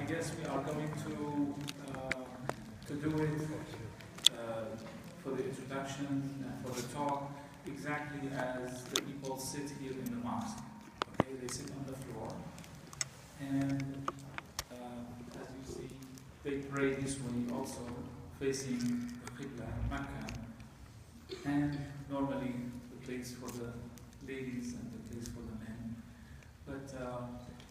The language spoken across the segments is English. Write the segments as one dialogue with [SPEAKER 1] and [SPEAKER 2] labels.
[SPEAKER 1] I guess we are going to do it for the introduction and for the talk exactly as the people sit here in the mosque. Okay, they sit on the floor, and as you see, they pray this way also, facing the Qibla, Makkah, and normally the place for the ladies and the place for the men. But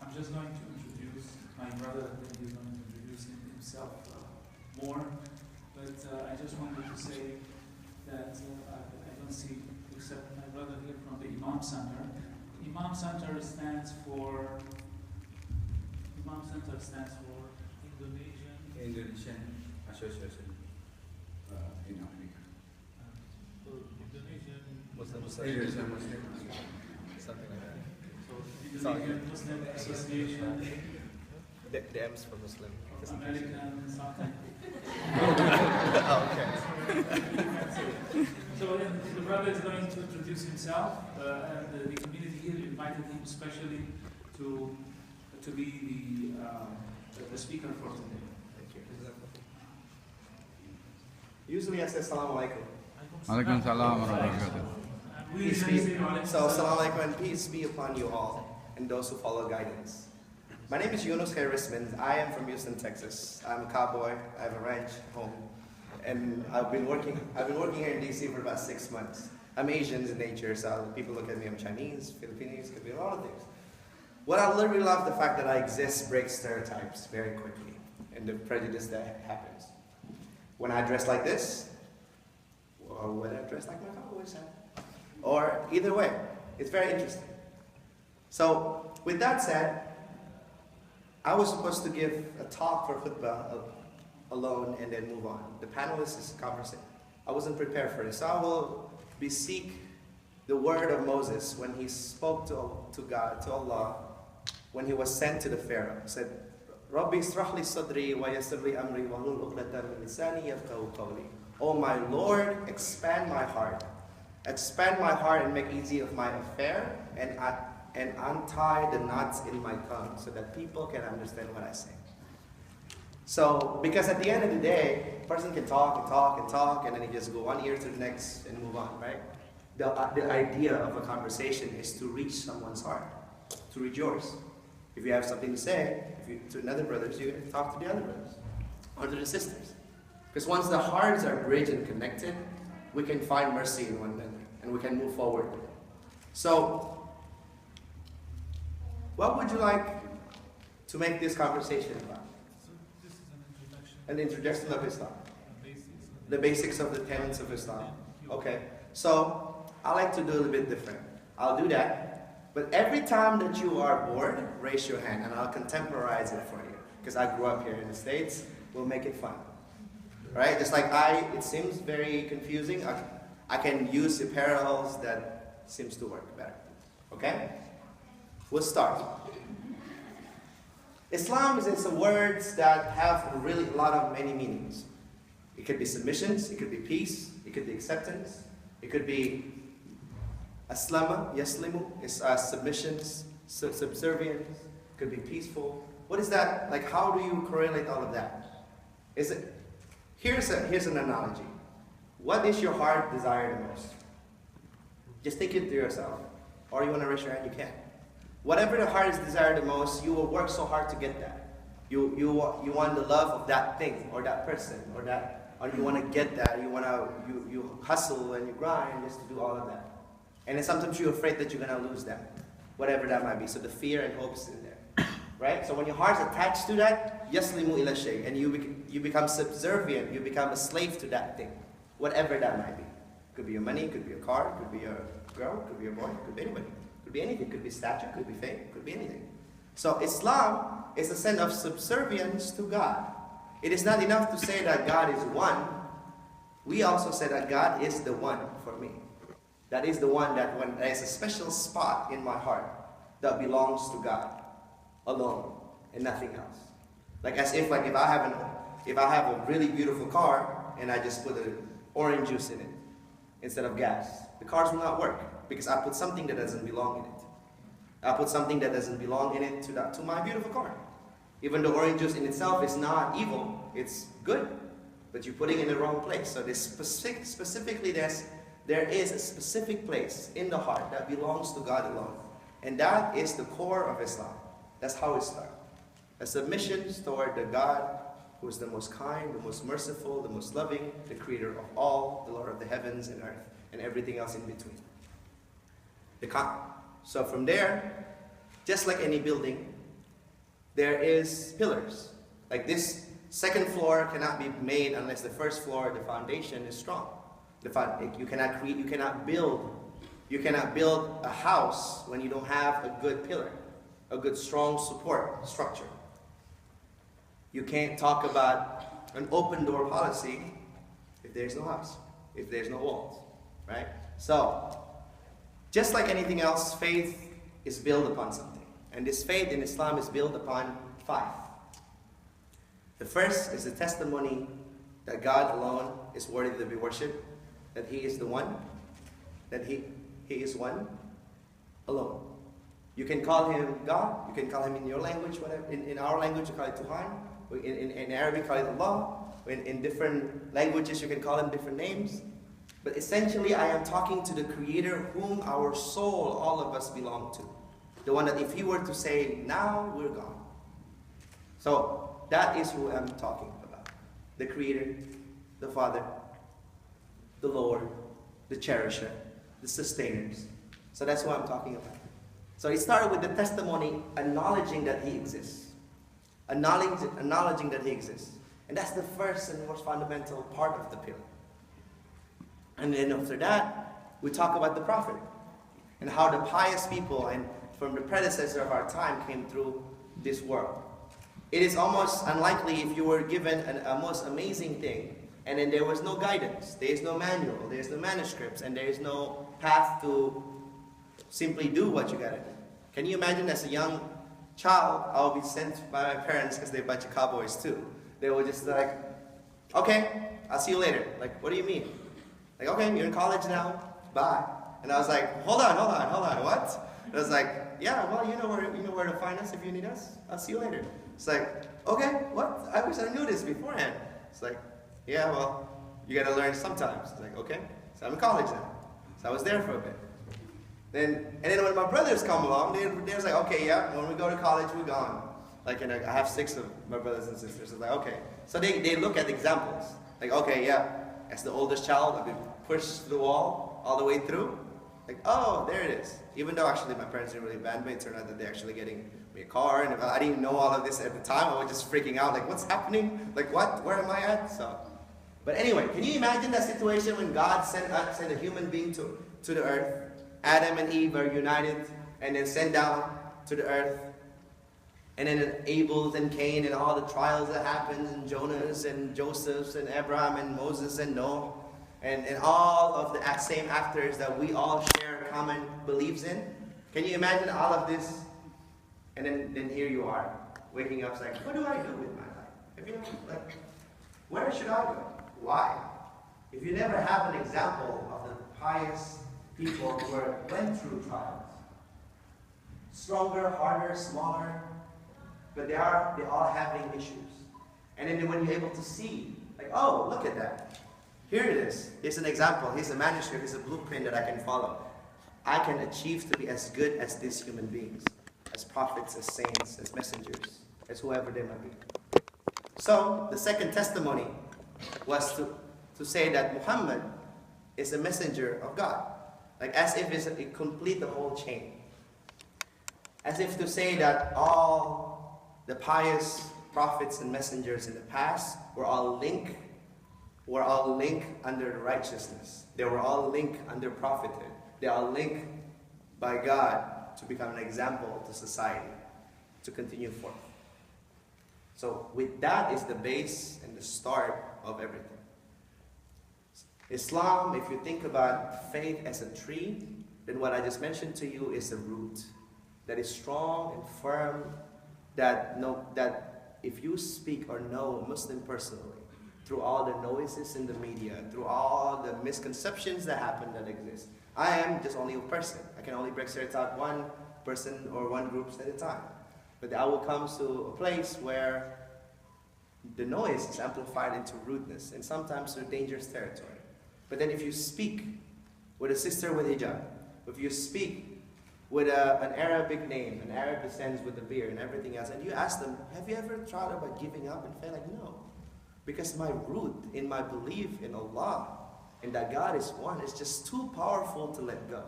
[SPEAKER 1] I'm just going to introduce my brother, and then he's going to introduce himself more. But I just wanted to say that I don't see, except my brother here from the Imam Center. Imam Center stands for
[SPEAKER 2] Indonesian Association in Africa.
[SPEAKER 1] Indonesian
[SPEAKER 2] Muslim
[SPEAKER 3] Something like that.
[SPEAKER 1] So Indonesian Muslim Association.
[SPEAKER 3] The M's for Muslim.
[SPEAKER 1] American something.
[SPEAKER 3] Okay.
[SPEAKER 1] So the brother is going to introduce himself, and the community here invited him especially to be the speaker for today.
[SPEAKER 3] Thank you.
[SPEAKER 4] Usually I say Assalamu alaikum.
[SPEAKER 5] Waalaikumsalam warahmatullahi
[SPEAKER 4] Peace be. So Assalamu alaikum and peace be upon you all and those who follow guidance. My name is Yunus Khair-Rismond. I am from Houston, Texas. I'm a cowboy. I have a ranch home, and I've been working here in DC for about 6 months. I'm Asian in nature, so people look at me. I'm Chinese, Filipino, could be a lot of things. What I literally love the fact that I exist breaks stereotypes very quickly and the prejudice that happens. When I dress like this, or when I dress like my cowboys hat, or either way, it's very interesting. So with that said, I was supposed to give a talk for khutbah alone and then move on. The panelists is conversing. I wasn't prepared for this, so I will beseech the word of Moses when he spoke to God, to Allah, when he was sent to the Pharaoh. He said, Rabbi israh li sadri wa yassir li amri wa hlul uqdatan min lisani yafqahu qawli. Oh my Lord, expand my heart. Expand my heart and make easy of my affair, and untie the knots in my tongue so that people can understand what I say. So, because at the end of the day, a person can talk and talk and talk, and then he just go one ear to the next and move on, right? The idea of a conversation is to reach someone's heart, to reach yours. If you have something to say, to another brothers, you talk to the other brothers or to the sisters. Because once the hearts are bridged and connected, we can find mercy in one another and we can move forward. So, what would you like to make this conversation about?
[SPEAKER 1] So this is
[SPEAKER 4] An introduction of Islam.
[SPEAKER 1] the basics
[SPEAKER 4] The basics of the tenets of Islam. Okay. So, I like to do a little bit different. I'll do that. But every time that you are bored, raise your hand and I'll contemporize it for you. Because I grew up here in the States. We'll make it fun. Right? Just like it seems very confusing. I can use the parallels that seems to work better. Okay? We'll start. Islam is words that have really a lot of many meanings. It could be submissions, it could be peace, it could be acceptance, it could be aslama, yaslimu, is submissions, subservience, it could be peaceful. What is that? Like, how do you correlate all of that? Here's an analogy. What is your heart desire the most? Just think it to yourself. Or you want to raise your hand, you can. Whatever the heart is desired the most, you will work so hard to get that. You want the love of that thing or that person or you want to get that. You hustle and you grind just to do all of that. And then sometimes you're afraid that you're gonna lose that, whatever that might be. So the fear and hope is in there, right? So when your heart's attached to that, yaslimu ila shay, and you become subservient. You become a slave to that thing, whatever that might be. Could be your money, could be a car, could be a girl, could be a boy, could be anybody. Could be anything, could be statue, could be fame, could be anything. So Islam is a sense of subservience to God. It is not enough to say that God is one. We also say that God is the one for me. That is the one that when there is a special spot in my heart that belongs to God alone and nothing else. Like as if if I have a really beautiful car and I just put an orange juice in it instead of gas, the cars will not work. Because I put something that doesn't belong in it. I put something that doesn't belong in it to my beautiful car. Even the orange juice in itself is not evil, it's good, but you're putting it in the wrong place. So this specifically there is a specific place in the heart that belongs to God alone. And that is the core of Islam. That's how it starts. A submission toward the God who is the most kind, the most merciful, the most loving, the creator of all, the Lord of the heavens and earth, and everything else in between. So from there, just like any building, there is pillars. Like this second floor cannot be made unless the first floor, the foundation is strong. You cannot build a house when you don't have a good pillar, a good strong support structure. You can't talk about an open door policy if there's no house, if there's no walls, right? So, just like anything else, faith is built upon something. And this faith in Islam is built upon 5. The first is the testimony that God alone is worthy to be worshipped, that He is the one, that He is one alone. You can call Him God, you can call Him in your language, whatever. In our language, you call it Tuhan. In Arabic, call it Allah. In different languages, you can call Him different names. But essentially, I am talking to the Creator whom our soul, all of us, belong to. The one that if He were to say, now, we're gone. So, that is who I'm talking about. The Creator, the Father, the Lord, the Cherisher, the Sustainers. So that's what I'm talking about. So it started with the testimony, acknowledging that He exists. Acknowledging that He exists. And that's the first and most fundamental part of the pillar. And then after that, we talk about the Prophet and how the pious people and from the predecessor of our time came through this world. It is almost unlikely if you were given a most amazing thing and then there was no guidance, there is no manual, there is no manuscripts, and there is no path to simply do what you gotta do. Can you imagine as a young child, I'll be sent by my parents because they're a bunch of cowboys too. They were just like, okay, I'll see you later. Like, what do you mean? Like, okay, you're in college now, bye. And I was like, hold on, what? And I was like, yeah, well, you know where to find us if you need us. I'll see you later. It's like, okay, what? I wish I knew this beforehand. It's like, yeah, well, you gotta learn sometimes. It's like, okay, so I'm in college now. So I was there for a bit. And then when my brothers come along, they was like, okay, yeah, when we go to college, we're gone. Like, and I have 6 of my brothers and sisters. It's like, okay. So they look at examples. Like, okay, yeah, as the oldest child, I've been pushed to the wall all the way through. Like, oh, there it is. Even though actually my parents didn't really ban me, it turned out that they're actually getting me a car, and I didn't know all of this at the time. I was just freaking out, like, what's happening? Like, what? Where am I at? So, but anyway, can you imagine that situation when God sent a human being to the earth? Adam and Eve are united, and then sent down to the earth. And then Abel and Cain and all the trials that happened, and Jonas and Joseph and Abraham and Moses and Noah, and all of the same actors that we all share common beliefs in. Can you imagine all of this? And then here you are, waking up like, what do I do with my life? If you know, like, where should I go? Why? If you never have an example of the pious people who went through trials, stronger, harder, smaller, but they all having issues. And then when you're able to see, like, oh, look at that. Here it is. Here's an example. Here's a manuscript. Here's a blueprint that I can follow. I can achieve to be as good as these human beings, as prophets, as saints, as messengers, as whoever they might be. So, the second testimony was to say that Muhammad is a messenger of God. Like as if it complete the whole chain. As if to say that all the pious prophets and messengers in the past were all linked under righteousness. They were all linked under prophethood. They are linked by God to become an example to society, to continue forth. So with that is the base and the start of everything. Islam, if you think about faith as a tree, then what I just mentioned to you is a root that is strong and firm, that if you speak or know a Muslim personally, through all the noises in the media, through all the misconceptions that happen that exist, I am just only a person. I can only break stereotype one person or one group at a time. But I will come to a place where the noise is amplified into rudeness and sometimes to dangerous territory. But then if you speak with a sister with hijab, if you speak with an Arabic name, an Arab descends with a beard and everything else, and you ask them, have you ever thought about giving up and fail? Like, no. Because my root in my belief in Allah and that God is one is just too powerful to let go.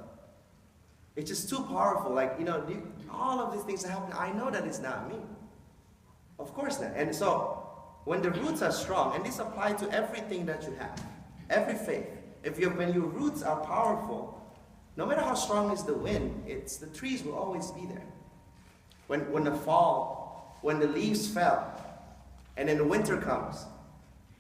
[SPEAKER 4] It's just too powerful. Like, all of these things that happen, I know that it's not me. Of course not. And so, when the roots are strong, and this applies to everything that you have, every faith, when your roots are powerful, no matter how strong is the wind, the trees will always be there. When the leaves fell, and then the winter comes,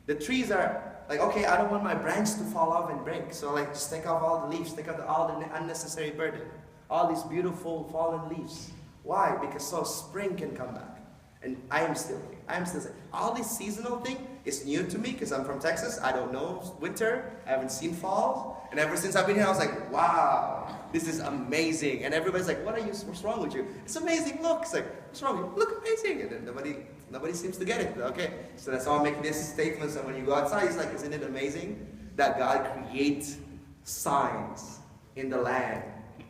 [SPEAKER 4] the trees are like, okay, I don't want my branch to fall off and break, so like just take off all the leaves, take off all the unnecessary burden, all these beautiful fallen leaves. Why? Because so spring can come back. And I am still here. All this seasonal thing is new to me because I'm from Texas. I don't know winter. I haven't seen fall. And ever since I've been here, I was like, wow, this is amazing. And everybody's like, what's wrong with you? It's amazing. Look. It's like, what's wrong with you? Look amazing. And then nobody seems to get it. Okay. So that's why I'm making this statement. So when you go outside, it's like, isn't it amazing that God creates signs in the land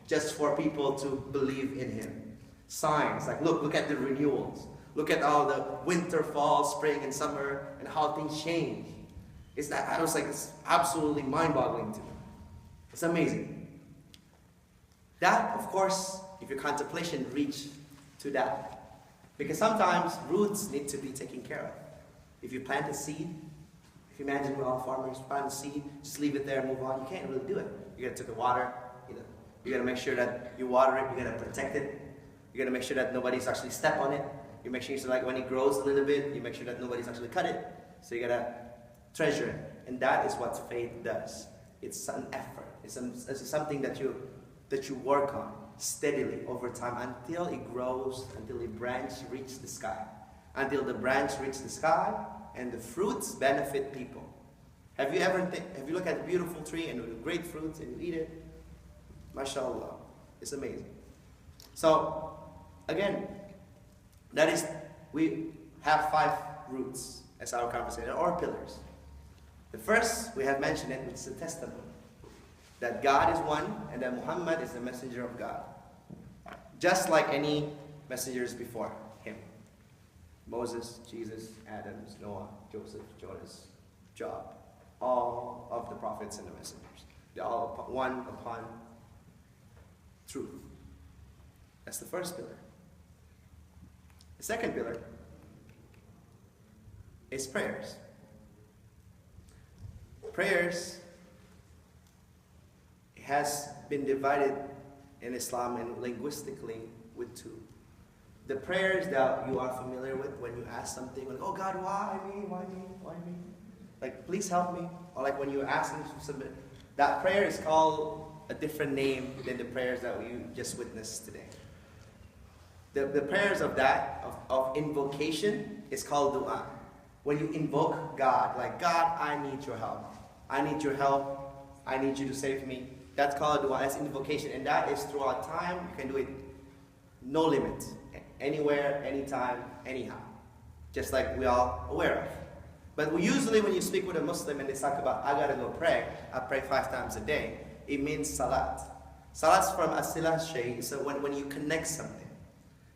[SPEAKER 4] just for people to believe in Him? Signs. Like, look at the renewals. Look at all the winter, fall, spring, and summer, and how things change. It's absolutely mind-boggling to me. It's amazing. That, of course, if your contemplation reach to that. Because sometimes roots need to be taken care of. If you plant a seed, if you imagine we're all farmers, plant a seed, just leave it there and move on. You can't really do it. You gotta take the water, you gotta make sure that you water it, you gotta protect it, you gotta make sure that nobody's actually step on it. You make sure, when it grows a little bit, you make sure that nobody's actually cut it. So you gotta treasure it. And that is what faith does. It's an effort. It's something that you work on steadily over time until it grows, until the branch reaches the sky. Until the branch reaches the sky and the fruits benefit people. Have you looked at a beautiful tree and with great fruits and you eat it? MashaAllah. It's amazing. So, again, we have 5 roots as our conversation, or pillars. The first, we have mentioned it, which is the testimony. That God is one, and that Muhammad is the messenger of God. Just like any messengers before him. Moses, Jesus, Adam, Noah, Joseph, Jonas, Job. All of the prophets and the messengers. They're all one upon truth. That's the first pillar. The second pillar is prayers. Prayers has been divided in Islam and linguistically with 2. The prayers that you are familiar with when you ask something, like, oh God, why me? Why me? Why me? Like, please help me. Or like when you ask them to submit. That prayer is called a different name than the prayers that you just witnessed today. The prayers of invocation is called dua. When you invoke God, like, God, I need your help. I need your help. I need you to save me. That's called dua. That's invocation. And that is throughout time. You can do it no limit. Anywhere, anytime, anyhow. Just like we all aware of. But usually when you speak with a Muslim and they talk about, I gotta go pray, I pray 5 times a day, it means salat. Salat's from asilah shay, so when you connect something.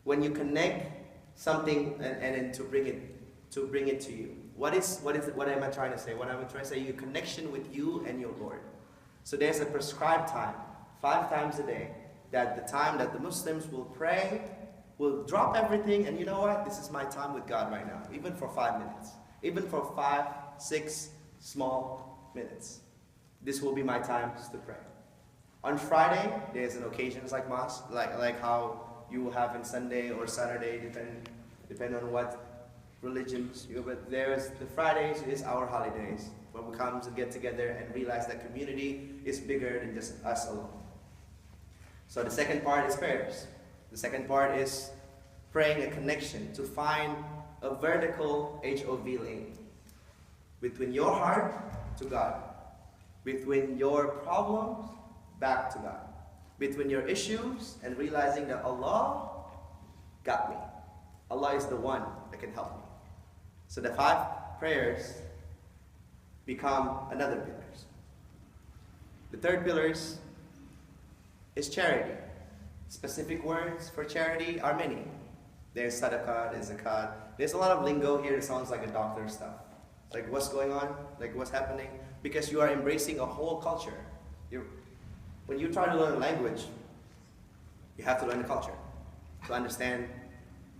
[SPEAKER 4] When you connect something and then to bring it to you. What am I trying to say? What am I trying to say? Your connection with you and your Lord. So there's a prescribed time, 5 times a day, that the time that the Muslims will pray, will drop everything, and you know what? This is my time with God right now, even for 5 minutes. Even for 5, 6 small minutes. This will be my time to pray. On Friday, there's an occasion like Mass, like how you will have on Sunday or Saturday, depending on what religions you. But the Fridays is our holidays, where we come to get together and realize that community is bigger than just us alone. So the second part is prayers. The second part is praying a connection to find a vertical HOV lane between your heart to God, between your problems back to God, between your issues and realizing that Allah got me. Allah is the one that can help me. So the 5 prayers become another pillars. The third pillars is charity. Specific words for charity are many. There's sadaqah, there's zakat. There's a lot of lingo here that sounds like a doctor stuff. It's like, what's going on? Like, what's happening? Because you are embracing a whole culture. When you try to learn a language, you have to learn the culture to understand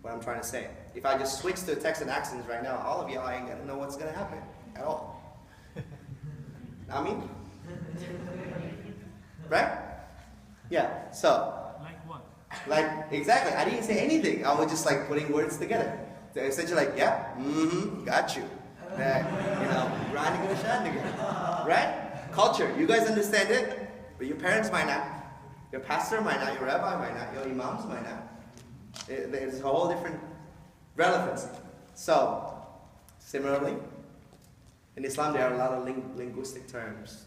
[SPEAKER 4] what I'm trying to say. If I just switch to text and accents right now, all of y'all ain't gonna know what's gonna happen at all. I mean, right? Yeah. So.
[SPEAKER 1] Like what?
[SPEAKER 4] Like, exactly. I didn't say anything. I was just like putting words together. So essentially like, yeah, got you. Right? Culture. You guys understand it, but your parents might not. Your pastor might not. Your rabbi might not. Your imams might not. There's a whole different relevancy. So, similarly, in Islam there are a lot of linguistic terms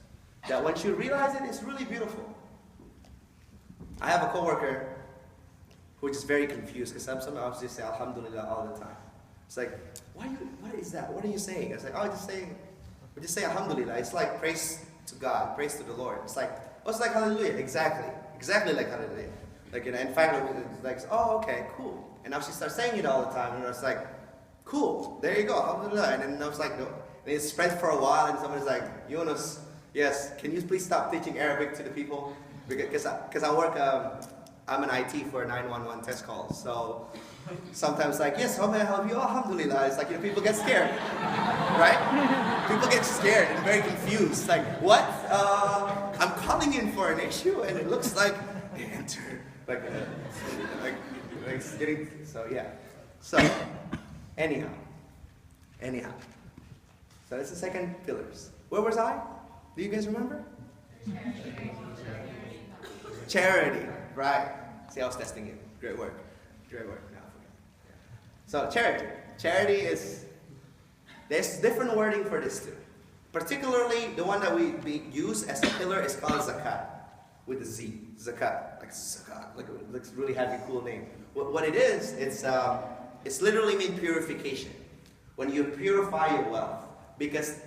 [SPEAKER 4] that once you realize it, it's really beautiful. I have a coworker who is very confused because sometimes just say Alhamdulillah all the time. It's like, what is that? What are you saying? It's like, oh, we just say Alhamdulillah. It's like praise to God, praise to the Lord. It's like Hallelujah. Exactly like Hallelujah. Like, in fact, it's like, oh, okay, cool. And now she starts saying it all the time, and it's like, cool, there you go, Alhamdulillah. And then I was like, no. And it spread for a while, and somebody's like, Yunus, yes, can you please stop teaching Arabic to the people? Because I work, I'm an IT for 911 test calls. So sometimes like, yes, how may I help you? Oh, Alhamdulillah. It's like, people get scared, right? People get scared and very confused. Like, what? I'm calling in for an issue, and it looks like enter. Like getting, so yeah. So, anyhow. So that's the second pillars. Where was I? Do you guys remember? Charity, right. See, I was testing you. Great work. No, so, charity. Charity is, there's different wording for this too. Particularly, the one that we use as a pillar is called zakat, with a Z. Zakat. Like it looks really heavy, cool name. What it is, it's literally mean purification. When you purify your wealth. Because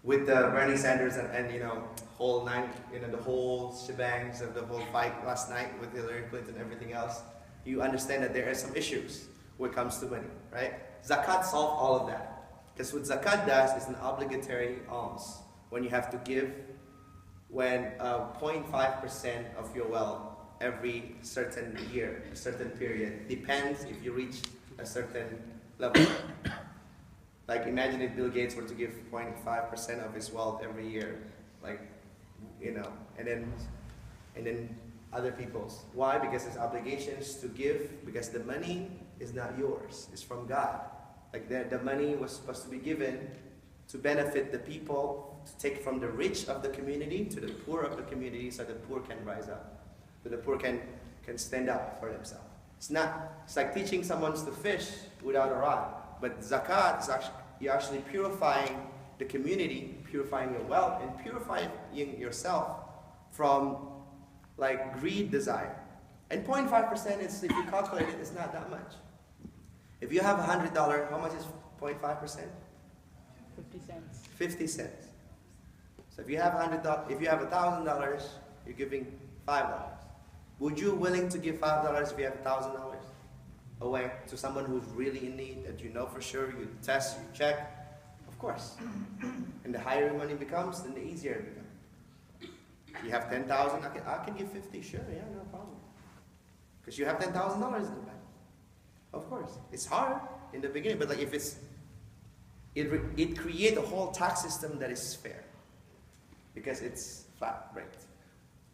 [SPEAKER 4] with Bernie Sanders and whole the whole shebangs of the whole fight last night with Hillary Clinton and everything else, you understand that there are some issues when it comes to money, right? Zakat solves all of that. Because what zakat does is an obligatory alms. When you have to give, when 0.5% of your wealth every certain year, a certain period, depends if you reach a certain level. Like imagine if Bill Gates were to give 0.5% of his wealth every year, and then other people's. Why? Because there's obligations to give, because the money is not yours, it's from God. Like the money was supposed to be given to benefit the people, to take from the rich of the community to the poor of the community so the poor can rise up, so the poor can stand up for themselves. It's like teaching someone to fish without a rod. But zakat is you're actually purifying the community, purifying your wealth, and purifying yourself from like greed, desire. And 0.5% is, if you calculate it, it's not that much. If you have $100, how much is 0.5%?
[SPEAKER 6] 50 cents.
[SPEAKER 4] 50 cents. So if you have $1,000, you're giving $5. Would you willing to give $5 if you have $1,000 away to someone who's really in need, that you know for sure, you test, you check? Of course. And the higher your money becomes, then the easier it becomes. You have 10,000, I can give 50, sure, yeah, no problem. Because you have $10,000 in the bank. Of course. It's hard in the beginning, but like if it creates a whole tax system that is fair. Because it's flat rate.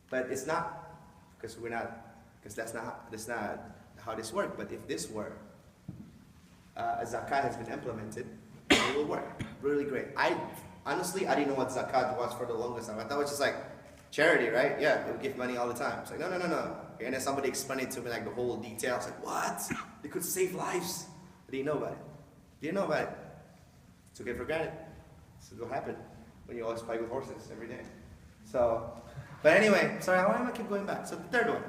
[SPEAKER 4] But it's not, because that's not how this works. But if this were, a zakat has been implemented, it will work really great. Honestly, I didn't know what zakat was for the longest time. I thought it was just like charity, right? Yeah, we give money all the time. It's like, no. And then somebody explained it to me, like the whole details. Like, what? They could save lives. I didn't know about it. Took it for granted. This is what happened when you always fight with horses every day. So, but anyway, sorry, why am I keep going back? So the third one.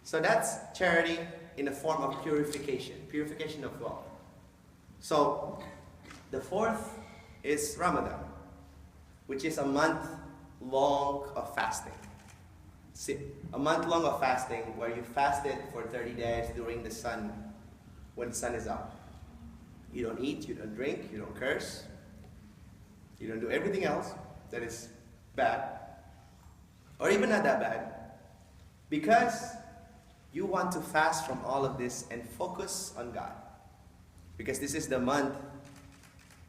[SPEAKER 4] So that's charity. in a form of purification. Purification of what? So, the fourth is Ramadan, which is a month long of fasting. See, a month long of fasting where you fasted for 30 days during the sun, when the sun is up. You don't eat, you don't drink, you don't curse, you don't do everything else that is bad, or even not that bad, because you want to fast from all of this and focus on God. Because this is the month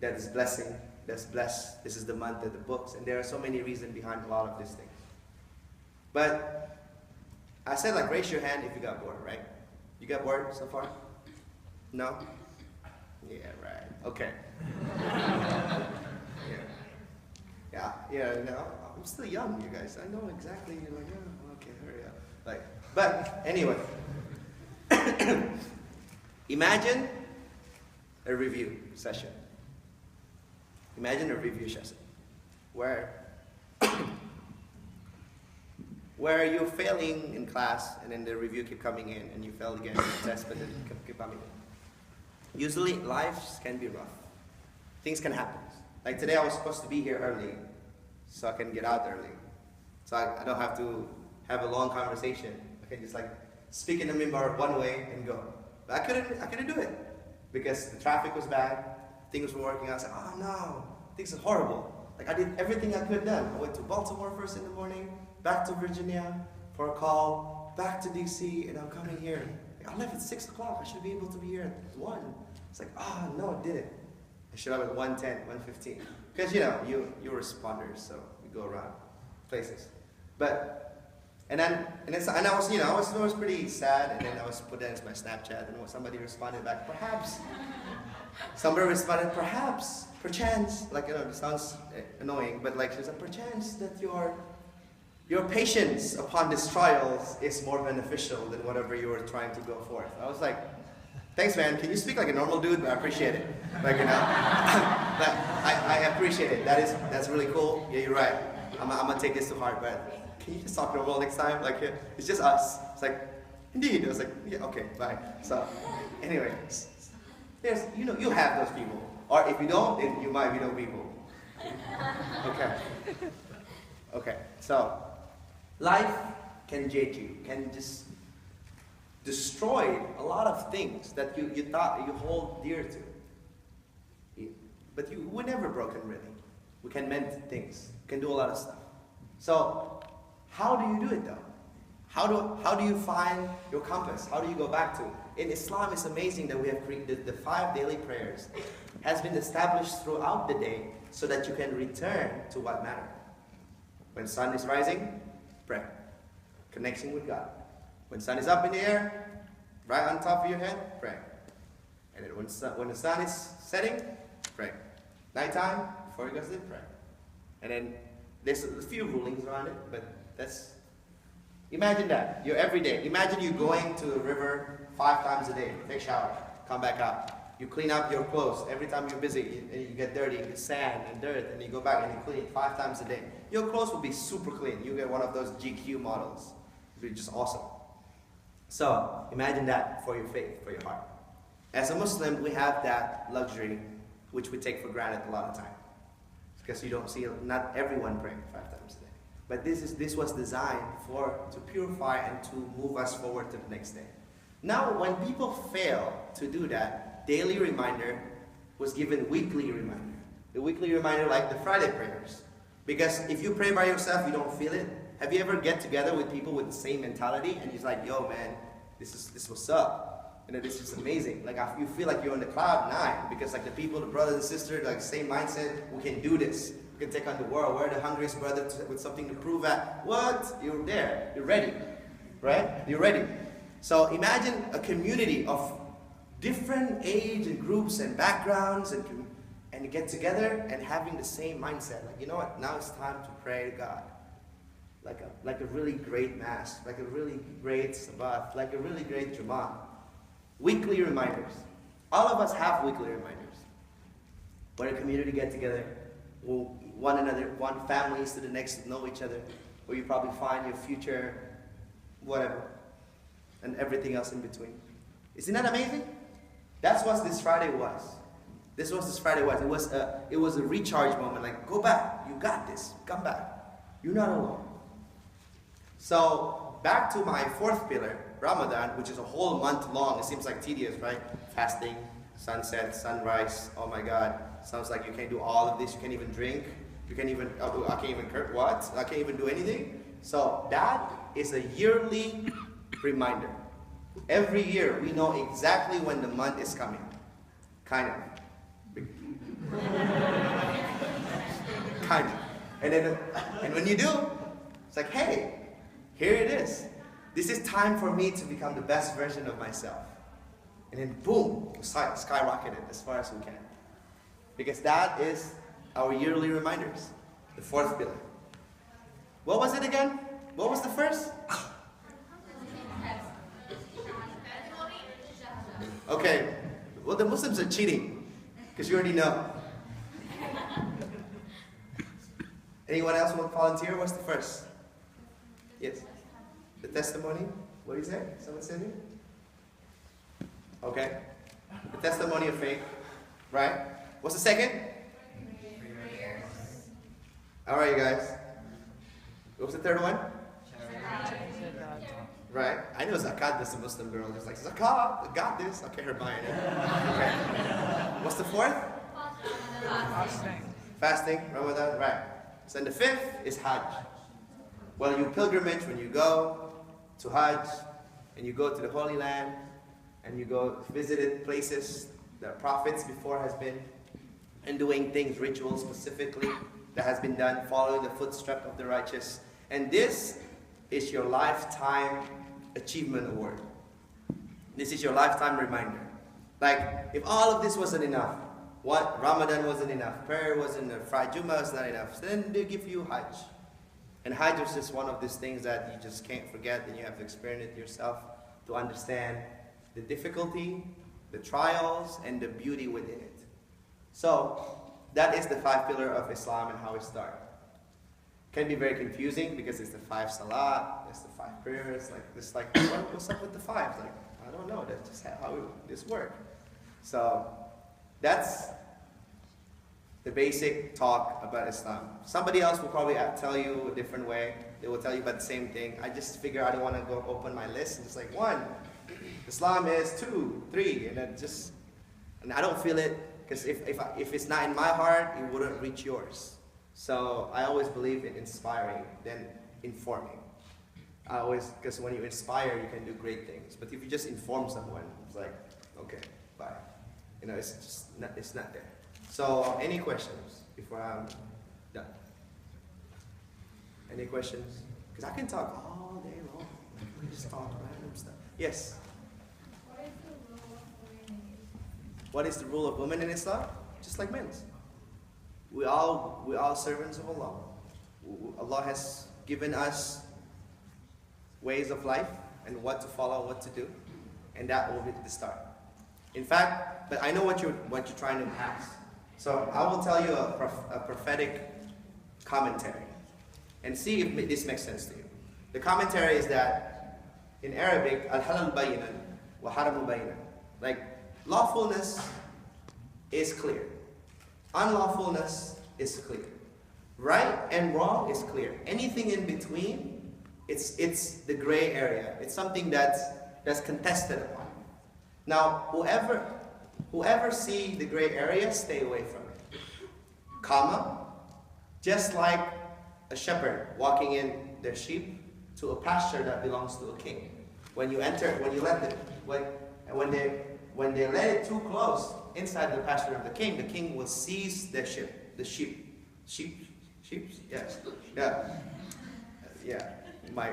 [SPEAKER 4] that is blessing, that's blessed. This is the month of the books, and there are so many reasons behind a lot of these things. But I said, like, raise your hand if you got bored, right? You got bored so far? No? Yeah, right. Okay. Yeah, no, I'm still young, you guys. I know exactly. You're like, oh, okay, hurry up. Like, but anyway, imagine a review session. Imagine a review session where you're failing in class and then the review keep coming in and you fail again in the test, but then keep coming in. Usually, lives can be rough. Things can happen. Like today, I was supposed to be here early, so I can get out early. So I don't have to have a long conversation. I can just like speak in the minbar one way and go. But I couldn't do it because the traffic was bad, things were working. I was like, oh no, things are horrible. Like I did everything I could done. I went to Baltimore first in the morning, back to Virginia for a call, back to DC, and I'm coming here. I left at 6 o'clock. I should be able to be here at 1. It's like, oh no, I didn't. I should have at 1:10, 1:15. Because you're responders, so we go around places. But and I was pretty sad, and then I was put that as my Snapchat, and somebody responded back, perhaps. Somebody responded, perhaps, perchance, like it sounds annoying, but like there's a perchance that your patience upon this trials is more beneficial than whatever you were trying to go forth. I was like, thanks, man. Can you speak like a normal dude? But I appreciate it. Like, but I appreciate it. That's really cool. Yeah, you're right. I'm gonna take this to heart. But can you just talk normal next time? Like, it's just us. It's like, indeed. I was like, yeah, okay, bye. So, anyway, you have those people, or if you don't, then you might be those people. Okay. So, life can judge you, can just destroy a lot of things that you thought you hold dear to. But we're never broken, really. We can mend things. We can do a lot of stuff. So, how do you do it, though? How do you find your compass? How do you go back to it? In Islam, it's amazing that we have created the 5 daily prayers has been established throughout the day so that you can return to what matters. When sun is rising, pray. Connection with God. When sun is up in the air, right on top of your head, pray. And then when the sun is setting, pray. Nighttime, before you go to sleep, pray. And then there's a few rulings around it, but imagine that. You're every day. Imagine you going to the river 5 times a day. Take a shower, come back out. You clean up your clothes. Every time you're busy, you get dirty, you get sand and dirt, and you go back and you clean 5 times a day. Your clothes will be super clean. You get one of those GQ models. It'll be just awesome. So, imagine that for your faith, for your heart. As a Muslim, we have that luxury, which we take for granted a lot of time. Because you don't see, not everyone praying 5 times a day. But this was designed to purify and to move us forward to the next day. Now, when people fail to do that, daily reminder was given weekly reminder. The weekly reminder like the Friday prayers. Because if you pray by yourself, you don't feel it. Have you ever get together with people with the same mentality and you're like, yo man, this what's up. This is amazing. Like you feel like you're on the cloud 9 because like the people, the brothers and sisters, like same mindset, we can do this. We can take on the world. We're the hungriest brother with something to prove at. What? You're there. You're ready. Right? You're ready. So imagine a community of different age and groups and backgrounds and get together and having the same mindset. Like, you know what? Now it's time to pray to God. Like a really great mass, like a really great Sabbath, like a really great Jummah. Weekly reminders. All of us have weekly reminders. When a community get together, one another, one families to the next know each other, where you probably find your future, whatever, and everything else in between. Isn't that amazing? That's what this Friday was. This was this Friday was. It was a recharge moment. Like, go back. You got this. Come back. You're not alone. So back to my fourth pillar, Ramadan, which is a whole month long. It seems like tedious, right? Fasting, sunset, sunrise. Oh my God. Sounds like you can't do all of this. You can't even drink. You can't even, I can't even curse. What? I can't even do anything. So that is a yearly reminder. Every year we know exactly when the month is coming. Kind of. Kind of. And when you do, it's like, hey, here it is. This is time for me to become the best version of myself. And then boom, skyrocket it as far as we can. Because that is our yearly reminders. The fourth pillar. What was it again? What was the first? Okay. Well, the Muslims are cheating. Because you already know. Anyone else want to volunteer? What's the first? Yes. The testimony? What do you say? Someone said it? Okay. The testimony of faith. Right? What's the second? Alright, you guys. What was the third one? Right? I know zakat, this is a Muslim girl. Just like, zakat, I got this. Okay, her buying it. Okay. What's the fourth? Fasting, Ramadan, right. So then the fifth is Hajj. Well, you pilgrimage when you go to Hajj, and you go to the Holy Land, and you go visited places that prophets before has been, and doing things, rituals specifically, that has been done, following the footstep of the righteous. And this is your lifetime achievement award. This is your lifetime reminder. Like, if all of this wasn't enough, what Ramadan wasn't enough, prayer wasn't enough, Friday Jummah was not enough, then they give you Hajj. And Hajj is just one of these things that you just can't forget, and you have to experience it yourself to understand the difficulty, the trials, and the beauty within it. So, that is the 5 pillar of Islam and how it started. Can be very confusing because it's the 5 salat, it's the 5 prayers, what's up with the 5? Like, I don't know, that's just how this works. So, that's the basic talk about Islam. Somebody else will probably tell you a different way. They will tell you about the same thing. I just figure I don't want to go open my list and just like 1. Islam is 2, 3, and and I don't feel it because if it's not in my heart, it wouldn't reach yours. So I always believe in inspiring than informing. Because when you inspire, you can do great things. But if you just inform someone, it's like, okay, bye. It's just not, it's not there. So, any questions before I'm done? Any questions? Because I can talk all day long. We can just talk random stuff. Yes? What is the rule of women in Islam? Just like men's. We all servants of Allah. Allah has given us ways of life and what to follow, what to do, and that will be the start. In fact, but I know what you're trying to ask. So I will tell you a prophetic commentary, and see if this makes sense to you. The commentary is that in Arabic, al-halal bayinan wa haramu bayinan. Like, lawfulness is clear. Unlawfulness is clear. Right and wrong is clear. Anything in between, it's the gray area. It's something that's contested upon. Now, whoever see the gray area, stay away from it. Comma, just like a shepherd walking in their sheep to a pasture that belongs to a king. When they let it too close inside the pasture of the king will seize their sheep. Yes, yeah. My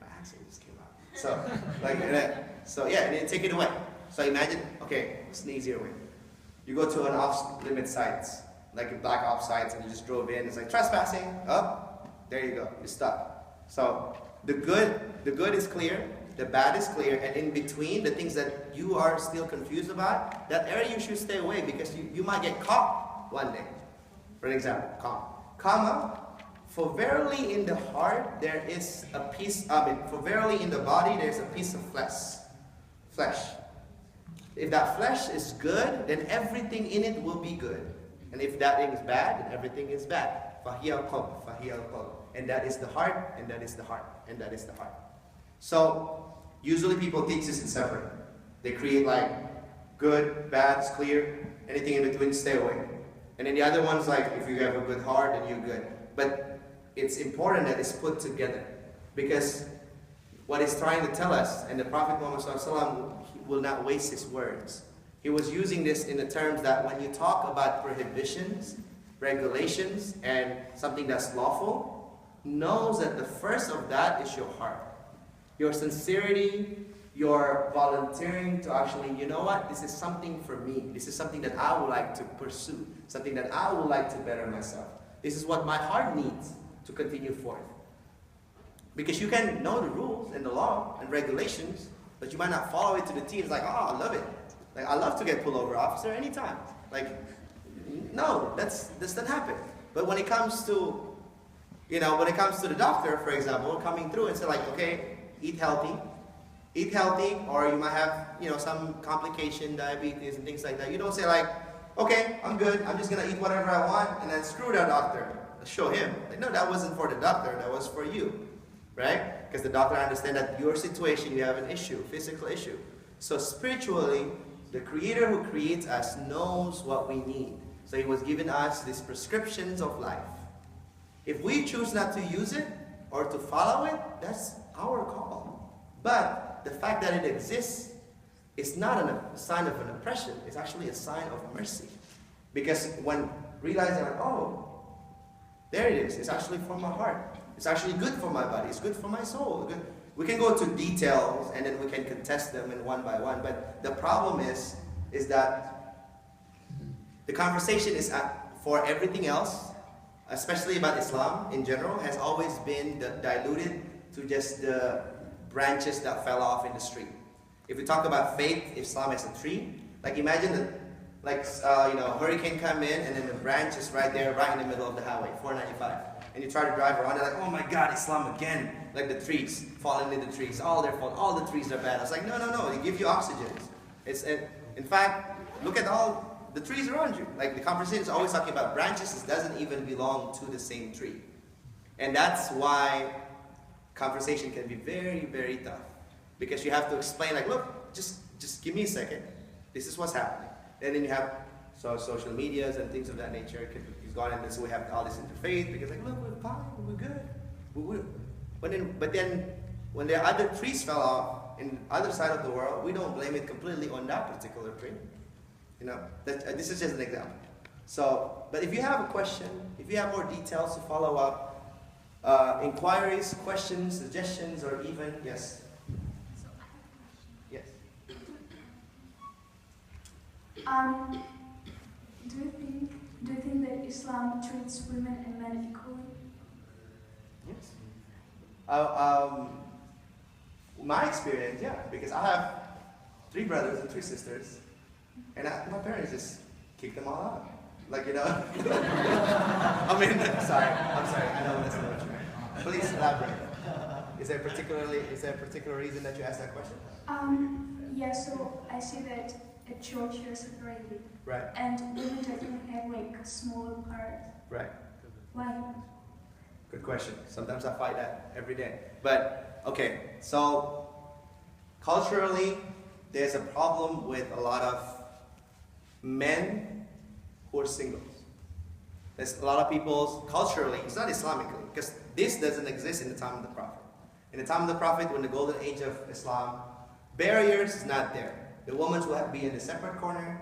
[SPEAKER 4] accent just came out. So and then take it away. So imagine, okay, it's an easier way. You go to an off-limit site, like black ops sites, and you just drove in. It's like trespassing. There you go. You stop. So the good is clear. The bad is clear, and in between, the things that you are still confused about, that area you should stay away because you might get caught one day. For example, comma, for verily in the heart there is a piece, for verily in the body there is a piece of flesh. If that flesh is good, then everything in it will be good. And if that thing is bad, then everything is bad. فَهِيَ الْقَلْبُ فَهِيَ الْقَلْبُ. And that is the heart, and that is the heart, and that is the heart. So, usually people teach this in separate. They create like good, bad, it's clear, anything in between, stay away. And then the other one's like, if you have a good heart, then you're good. But it's important that it's put together. Because what it's trying to tell us, and the Prophet Muhammad ﷺ will not waste his words. He was using this in the terms that when you talk about prohibitions, regulations, and something that's lawful, knows that the first of that is your heart. Your sincerity, your volunteering to actually, you know what, this is something for me. This is something that I would like to pursue. Something that I would like to better myself. This is what my heart needs to continue forth. Because you can know the rules and the law and regulations, but you might not follow it to the T. It's like, oh, I love it. Like, I love to get pulled over, officer, anytime. Like, no, that doesn't happen. But when it comes to, when it comes to the doctor, for example, coming through and say like, okay, eat healthy, or you might have, some complication, diabetes and things like that. You don't say like, okay, I'm good, I'm just gonna eat whatever I want, and then screw that doctor. Show him. Like, no, that wasn't for the doctor, that was for you. Right? Because the doctor understands that your situation, you have an issue, physical issue. So spiritually, the Creator who creates us knows what we need. So He was giving us these prescriptions of life. If we choose not to use it or to follow it, that's our call. But the fact that it exists is not a sign of an oppression. It's actually a sign of mercy. Because when realizing like, oh, there it is. It's actually for my heart. It's actually good for my body. It's good for my soul. Good. We can go to details and then we can contest them in one by one. But the problem is that the conversation is for everything else, especially about Islam in general, has always been diluted to just the branches that fell off in the street. If we talk about faith, Islam as a tree, like imagine hurricane come in and then the branch is right there, right in the middle of the highway, 495. And you try to drive around, they're like, oh my God, Islam again. Like the trees, falling in the trees, all their fault, all the trees are bad. I was like, no, they give you oxygen. In fact, look at all the trees around you. Like the conversation is always talking about branches, it doesn't even belong to the same tree. And that's why conversation can be very, very tough. Because you have to explain like, look, just give me a second. This is what's happening. And then you have social medias and things of that nature. He's gone into, so we have all this interfaith because like, look, we're fine, we're good. But then when the other trees fell off in the other side of the world, we don't blame it completely on that particular tree. This is just an example. So, but if you have a question, if you have more details to follow up, inquiries, questions, suggestions, or even, yes? Yes.
[SPEAKER 7] Do you think that Islam treats women and men equally?
[SPEAKER 4] Yes. My experience, yeah, because I have 3 brothers and 3 sisters, and my parents just kicked them all out. Like, I'm sorry, I know that's not what you meant. Please elaborate. Is there a particular reason that you asked that question?
[SPEAKER 7] Yeah, so I see that at church you're separated.
[SPEAKER 4] Right.
[SPEAKER 7] And women definitely have like a smaller part.
[SPEAKER 4] Right.
[SPEAKER 7] Why?
[SPEAKER 4] Good question. Sometimes I fight that every day. But, okay, so culturally, there's a problem with a lot of men who are singles. There's a lot of people, culturally, it's not Islamically, because this doesn't exist in the time of the Prophet. In the time of the Prophet, when the golden age of Islam, barriers is not there. The women will be in a separate corner,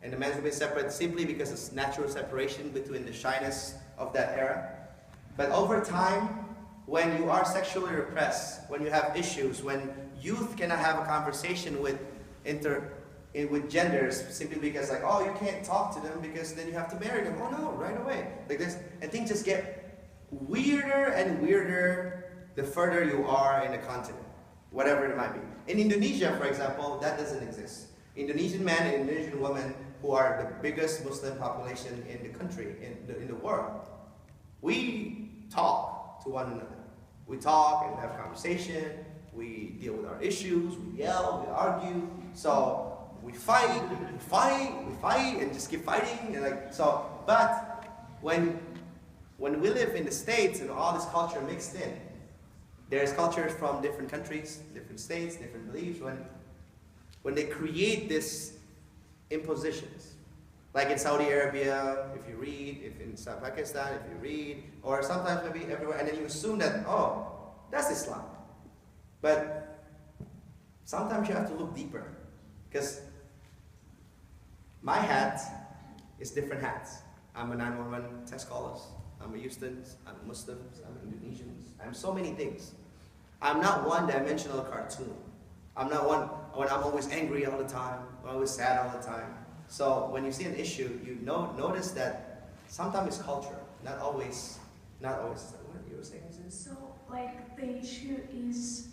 [SPEAKER 4] and the men will be separate simply because it's natural separation between the shyness of that era. But over time, when you are sexually repressed, when you have issues, when youth cannot have a conversation with genders simply because like, oh, you can't talk to them because then you have to marry them. Oh no, right away. Like this, and things just get weirder and weirder the further you are in the continent, whatever it might be. In Indonesia, for example, that doesn't exist. Indonesian men and Indonesian women, who are the biggest Muslim population in the country, in the world, we talk to one another. We talk and have conversation. We deal with our issues. We yell. We argue. So we fight, and just keep fighting, and like so. But when we live in the States and all this culture mixed in, there's cultures from different countries, different states, different beliefs. When they create these impositions, like in Saudi Arabia, if you read, if in Pakistan, if you read, or sometimes maybe everywhere, and then you assume that, oh, that's Islam. But sometimes you have to look deeper, because my hat is different hats. I'm a 911 test callers, I'm a Houston's, I'm Muslims, I'm Indonesians, I'm so many things. I'm not one-dimensional cartoon. I'm not one when I'm always angry all the time, or always sad all the time. So when you see an issue, you notice that sometimes it's culture, not always. What you were saying is this?
[SPEAKER 7] So, like, the issue is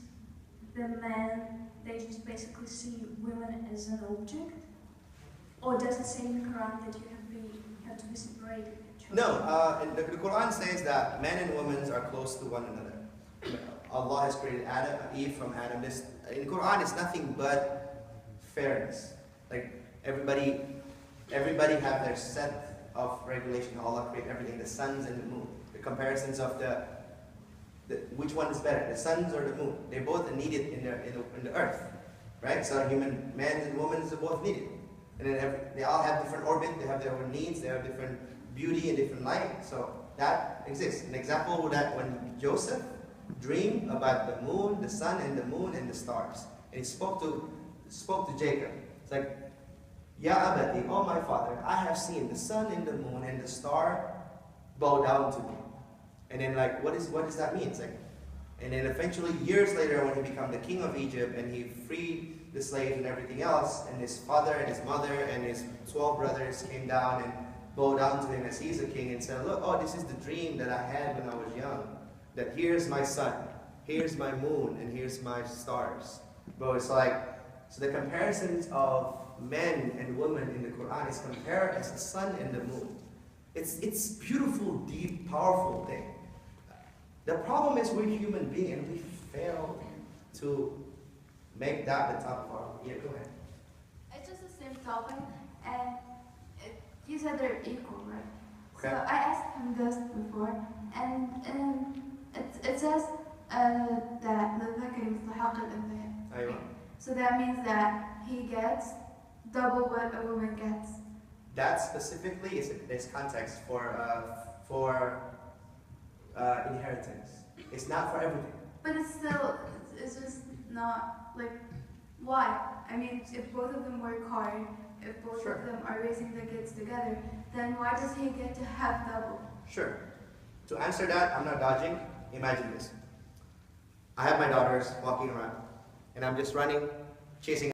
[SPEAKER 7] the men, they just basically see women as an object? Or does it say in the Quran that you have to be separated?
[SPEAKER 4] No, and the Quran says that men and women are close to one another. Allah has created Adam, Eve from Adam. In the Quran, it's nothing but fairness. Like everybody have their set of regulation. Allah created everything, the suns and the moon. The comparisons of which one is better, the suns or the moon? They both are needed in the earth, right? So human men and women are both needed, and then they all have different orbit. They have their own needs. They have different beauty and different light. So that exists. An example would that when Joseph dreamed about the moon, the sun, and the moon and the stars, and he spoke to Jacob. It's like, Ya Abadi, oh my father, I have seen the sun and the moon and the star bow down to me. And then like, what does that mean? It's like, and then eventually years later when he became the king of Egypt and he freed the slaves and everything else, and his father and his mother and his 12 brothers came down and bowed down to him as he's a king and said, look, oh, this is the dream that I had when I was young. That here's my sun, here's my moon, and here's my stars. Bro, it's like, so the comparisons of men and women in the Quran is compared as the sun and the moon. It's beautiful, deep, powerful thing. The problem is we're human beings and we fail to make that the top of our, yeah, go ahead.
[SPEAKER 8] It's just the same topic, and you said they're equal, right?
[SPEAKER 4] Okay.
[SPEAKER 8] So I asked him this before, and it says that للذكر مثل حظ الأنثيين.
[SPEAKER 4] Aywa.
[SPEAKER 8] So that means that he gets double what a woman gets.
[SPEAKER 4] That specifically is context for inheritance. It's not for everything.
[SPEAKER 8] But it's just not, like, why? I mean, if both of them work hard, if both
[SPEAKER 4] Sure.
[SPEAKER 8] of them are raising their kids together, then why does he get to have double?
[SPEAKER 4] Sure. To answer that, I'm not dodging. Imagine this. I have my daughters walking around, and I'm just running, chasing